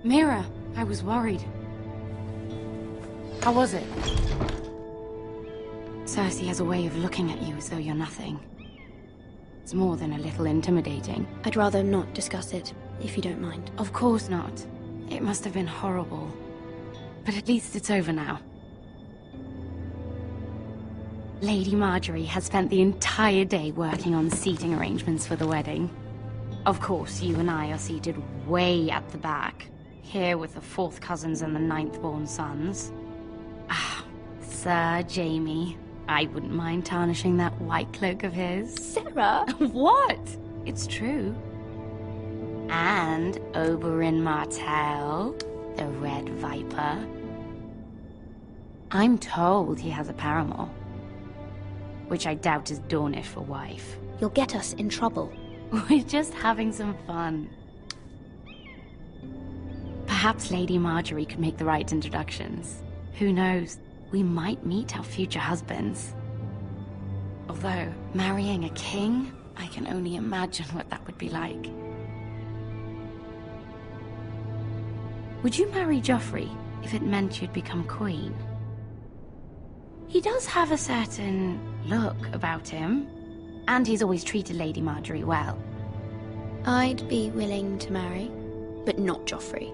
Mira, I was worried. How was it? Cersei has a way of looking at you as though you're nothing. It's more than a little intimidating. I'd rather not discuss it, if you don't mind. Of course not. It must have been horrible. But at least it's over now. Lady Marjorie has spent the entire day working on seating arrangements for the wedding. Of course, you and I are seated way at the back, here with the 4th cousins and the 9th-born sons. Ah, Sir Jaime. I wouldn't mind tarnishing that white cloak of his. Sarah! What? It's true. And Oberyn Martell, the Red Viper. I'm told he has a paramour. Which I doubt is Dornish for wife. You'll get us in trouble. We're just having some fun. Perhaps Lady Marjorie could make the right introductions. Who knows? We might meet our future husbands. Although, marrying a king, I can only imagine what that would be like. Would you marry Joffrey if it meant you'd become queen? He does have a certain look about him, and he's always treated Lady Marjorie well. I'd be willing to marry, but not Joffrey.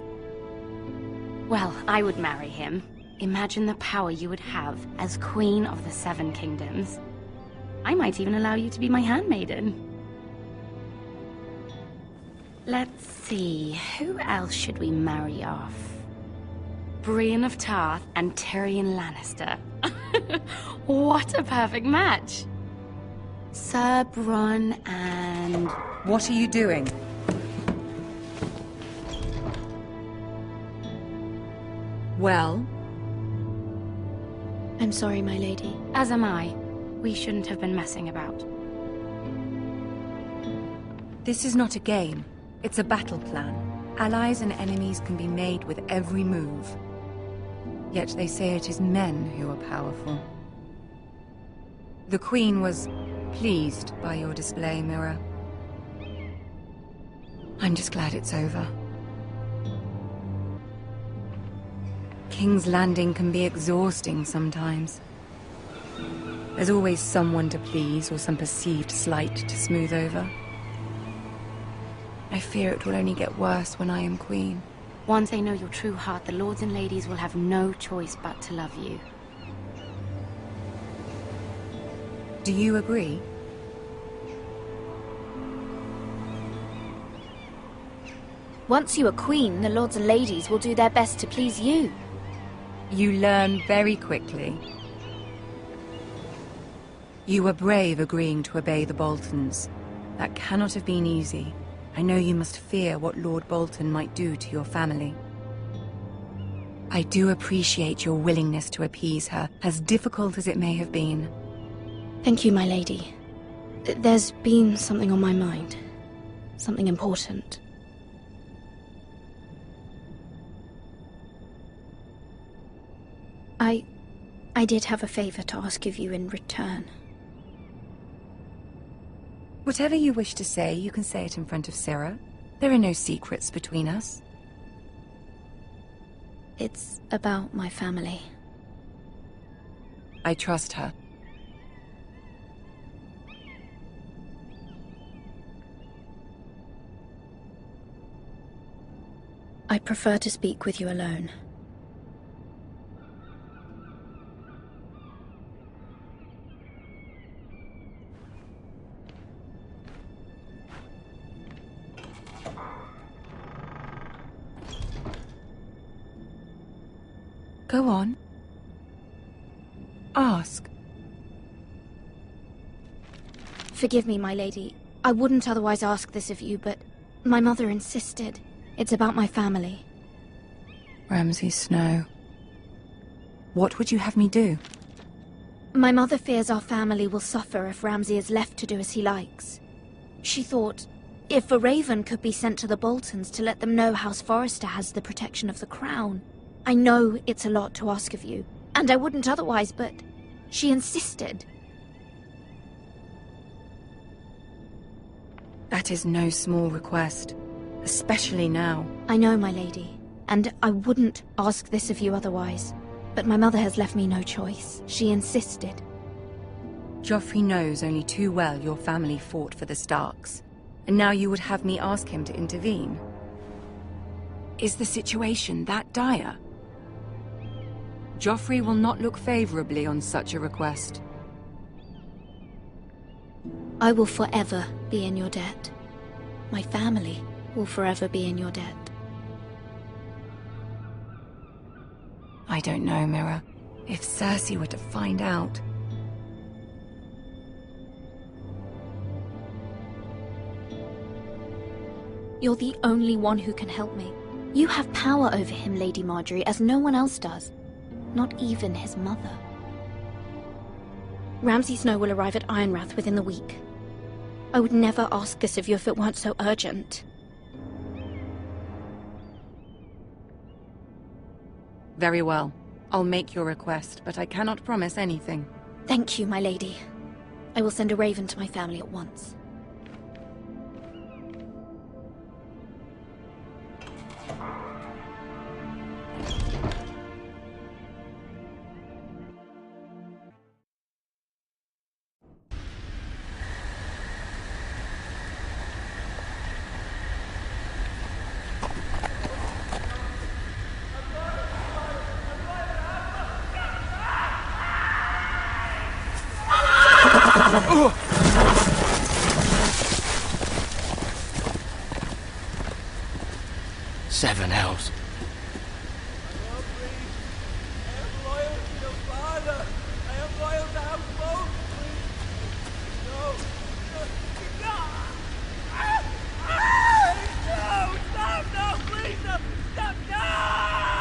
Well, I would marry him. Imagine the power you would have as Queen of the 7 Kingdoms. I might even allow you to be my handmaiden. Let's see, who else should we marry off? Brienne of Tarth and Tyrion Lannister. What a perfect match! Sir Bronn and... What are you doing? Well? I'm sorry, my lady. As am I. We shouldn't have been messing about. This is not a game. It's a battle plan. Allies and enemies can be made with every move. Yet they say it is men who are powerful. The Queen was pleased by your display, Mira. I'm just glad it's over. King's Landing can be exhausting sometimes. There's always someone to please or some perceived slight to smooth over. I fear it will only get worse when I am queen. Once they know your true heart, the lords and ladies will have no choice but to love you. Do you agree? Once you are queen, the lords and ladies will do their best to please you. You learn very quickly. You were brave agreeing to obey the Boltons. That cannot have been easy. I know you must fear what Lord Bolton might do to your family. I do appreciate your willingness to appease her, as difficult as it may have been. Thank you, my lady. There's been something on my mind. Something important. I did have a favor to ask of you in return. Whatever you wish to say, you can say it in front of Sarah. There are no secrets between us. It's about my family. I trust her. I prefer to speak with you alone. Go on. Ask. Forgive me, my lady. I wouldn't otherwise ask this of you, but my mother insisted. It's about my family. Ramsay Snow. What would you have me do? My mother fears our family will suffer if Ramsay is left to do as he likes. She thought, if a raven could be sent to the Boltons to let them know House Forrester has the protection of the crown. I know it's a lot to ask of you, and I wouldn't otherwise, but she insisted. That is no small request, especially now. I know, my lady. And I wouldn't ask this of you otherwise. But my mother has left me no choice. She insisted. Joffrey knows only too well your family fought for the Starks. And now you would have me ask him to intervene? Is the situation that dire? Joffrey will not look favorably on such a request. I will forever be in your debt. My family will forever be in your debt. I don't know, Mira. If Cersei were to find out... You're the only one who can help me. You have power over him, Lady Marjorie, as no one else does. Not even his mother. Ramsay Snow will arrive at Ironrath within the week. I would never ask this of you if it weren't so urgent. Very well. I'll make your request, but I cannot promise anything. Thank you, my lady. I will send a raven to my family at once. Seven hells.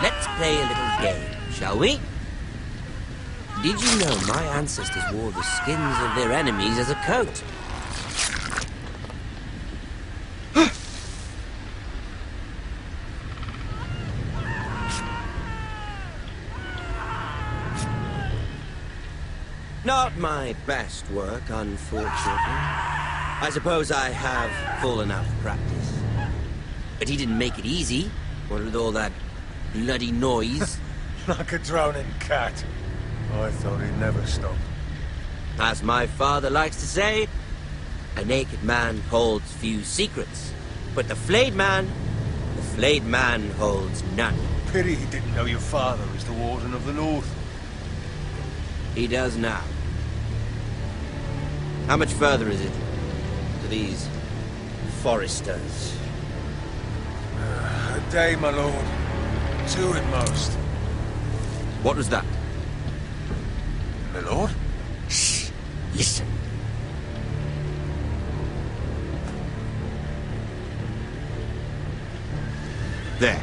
Let's play a little game, shall we? Did you know my ancestors wore the skins of their enemies as a coat? Not my best work, unfortunately. I suppose I have fallen out of practice. But he didn't make it easy, what with all that bloody noise. Like a droning cat. I thought he'd never stop. As my father likes to say, a naked man holds few secrets. But the flayed man holds none. Pity he didn't know your father is the Warden of the North. He does now. How much further is it to these foresters? A day, my lord. 2 at most. What was that? My lord? Shh! Listen. There.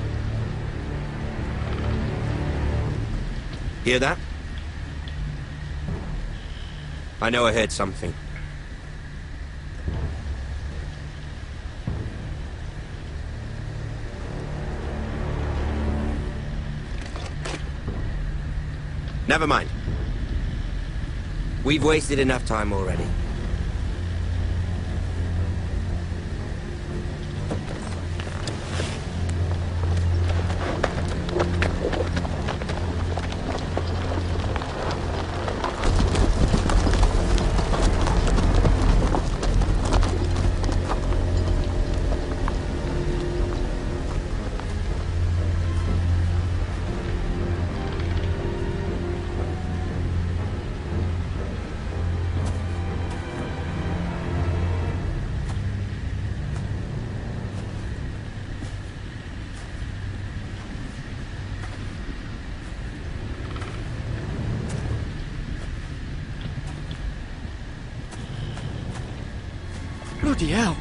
Hear that? I know I heard something. Never mind. We've wasted enough time already. Bloody hell!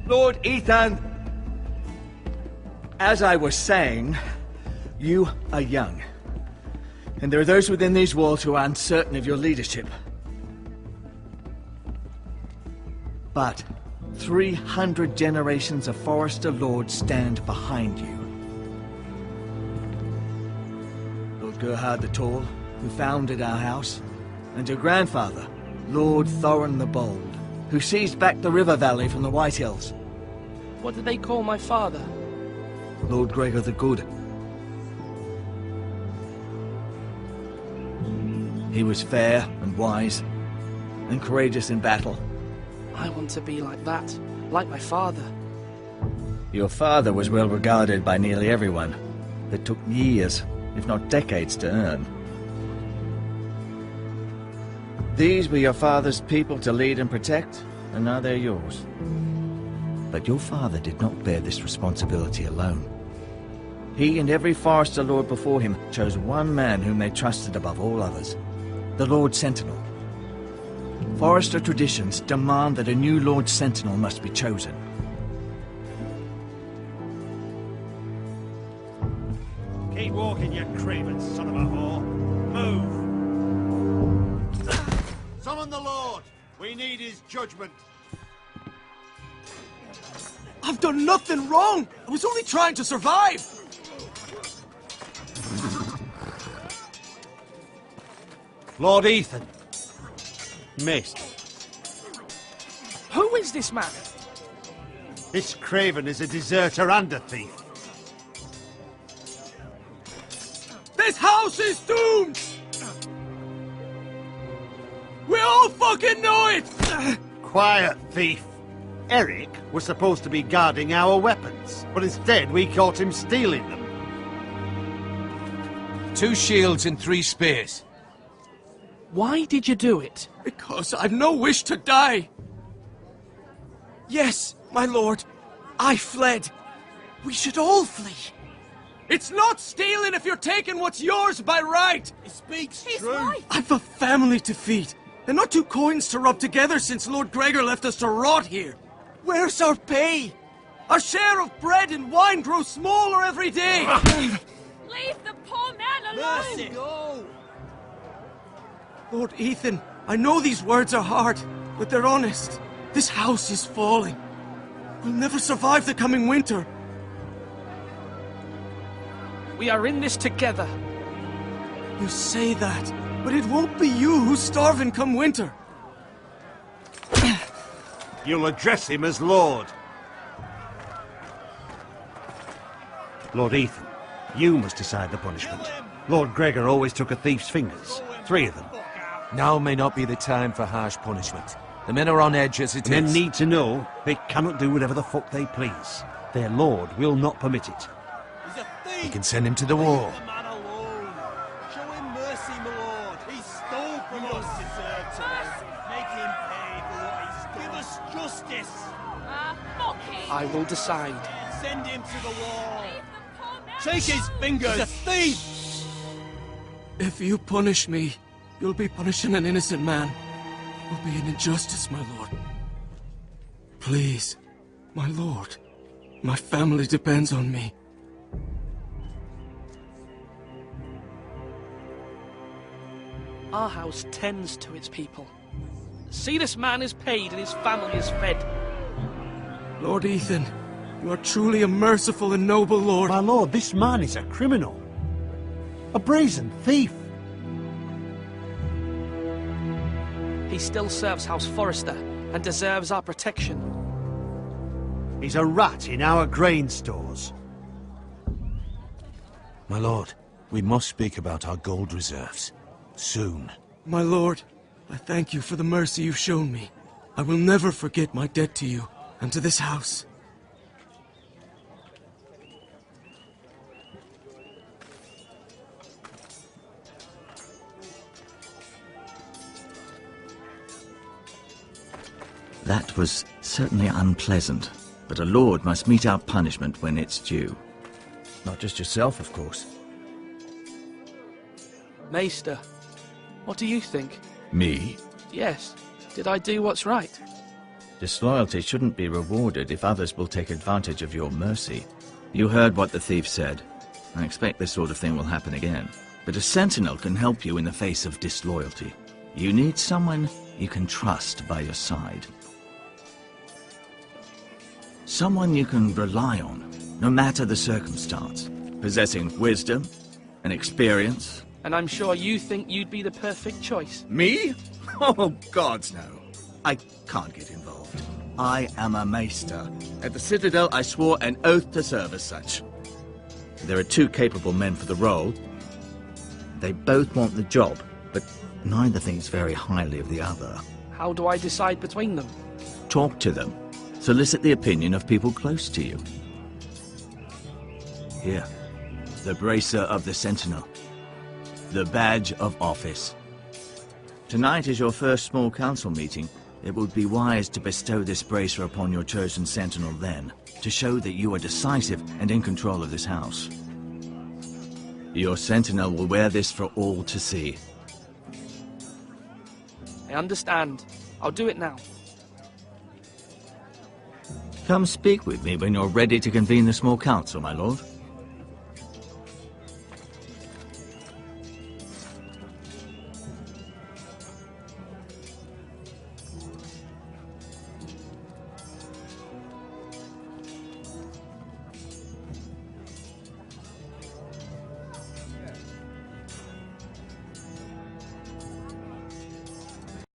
Lord Ethan, as I was saying, you are young. And there are those within these walls who are uncertain of your leadership. But 300 generations of Forester Lords stand behind you. Lord Gerhard the Tall, who founded our house, and your grandfather, Lord Thorin the Bold, who seized back the river valley from the White Hills. What did they call my father? Lord Gregor the Good. He was fair and wise, and courageous in battle. I want to be like that, like my father. Your father was well regarded by nearly everyone. It took years, if not decades, to earn. These were your father's people to lead and protect, and now they're yours. But your father did not bear this responsibility alone. He and every Forester Lord before him chose one man whom they trusted above all others, the Lord Sentinel. Forester traditions demand that a new Lord Sentinel must be chosen. Keep walking, you craven son of a whore. Move! Summon the Lord! We need his judgment. I've done nothing wrong! I was only trying to survive! Lord Ethan. Missed. Who is this man? This craven is a deserter and a thief. This house is doomed! We all fucking know it! Quiet, thief. Eric was supposed to be guarding our weapons, but instead we caught him stealing them. 2 shields and 3 spears. Why did you do it? Because I've no wish to die. Yes, my lord, I fled. We should all flee. It's not stealing if you're taking what's yours by right. He speaks true. Right. I've a family to feed, and not 2 coins to rub together since Lord Gregor left us to rot here. Where's our pay? Our share of bread and wine grows smaller every day. Leave the poor man alone! Mercy! Go! Lord Ethan, I know these words are hard, but they're honest. This house is falling. We'll never survive the coming winter. We are in this together. You say that, but it won't be you who's starving come winter. You'll address him as Lord. Lord Ethan, you must decide the punishment. Lord Gregor always took a thief's fingers. 3 of them. Now may not be the time for harsh punishment. The men are on edge as it is. Men need to know they cannot do whatever the fuck they please. Their lord will not permit it. He's a thief! You can send him to the wall. Leave the man alone. Show him mercy, my lord. He stole from us. Deserve to. Make him pay for what he stole. Give us justice. Fuck him! I will decide. Send him to the wall. Leave the poor man Take his alone. fingers. He's a thief! If you punish me, you'll be punishing an innocent man. It will be an injustice, my lord. Please, my lord. My family depends on me. Our house tends to its people. See, this man is paid and his family is fed. Lord Ethan, you are truly a merciful and noble lord. My lord, this man is a criminal. A brazen thief. He still serves House Forester and deserves our protection. He's a rat in our grain stores. My lord, we must speak about our gold reserves. Soon. My lord, I thank you for the mercy you've shown me. I will never forget my debt to you and to this house. That was certainly unpleasant, but a lord must mete out punishment when it's due. Not just yourself, of course. Maester, what do you think? Me? Yes. Did I do what's right? Disloyalty shouldn't be rewarded if others will take advantage of your mercy. You heard what the thief said. I expect this sort of thing will happen again. But a sentinel can help you in the face of disloyalty. You need someone you can trust by your side. Someone you can rely on, no matter the circumstance. Possessing wisdom and experience. And I'm sure you think you'd be the perfect choice. Me? Oh, gods no. I can't get involved. I am a maester. At the Citadel, I swore an oath to serve as such. There are two capable men for the role. They both want the job, but neither thinks very highly of the other. How do I decide between them? Talk to them. Solicit the opinion of people close to you. Here, the bracer of the Sentinel. The badge of office. Tonight is your first small council meeting. It would be wise to bestow this bracer upon your chosen Sentinel then, to show that you are decisive and in control of this house. Your Sentinel will wear this for all to see. I understand. I'll do it now. Come speak with me when you're ready to convene the small council, my lord.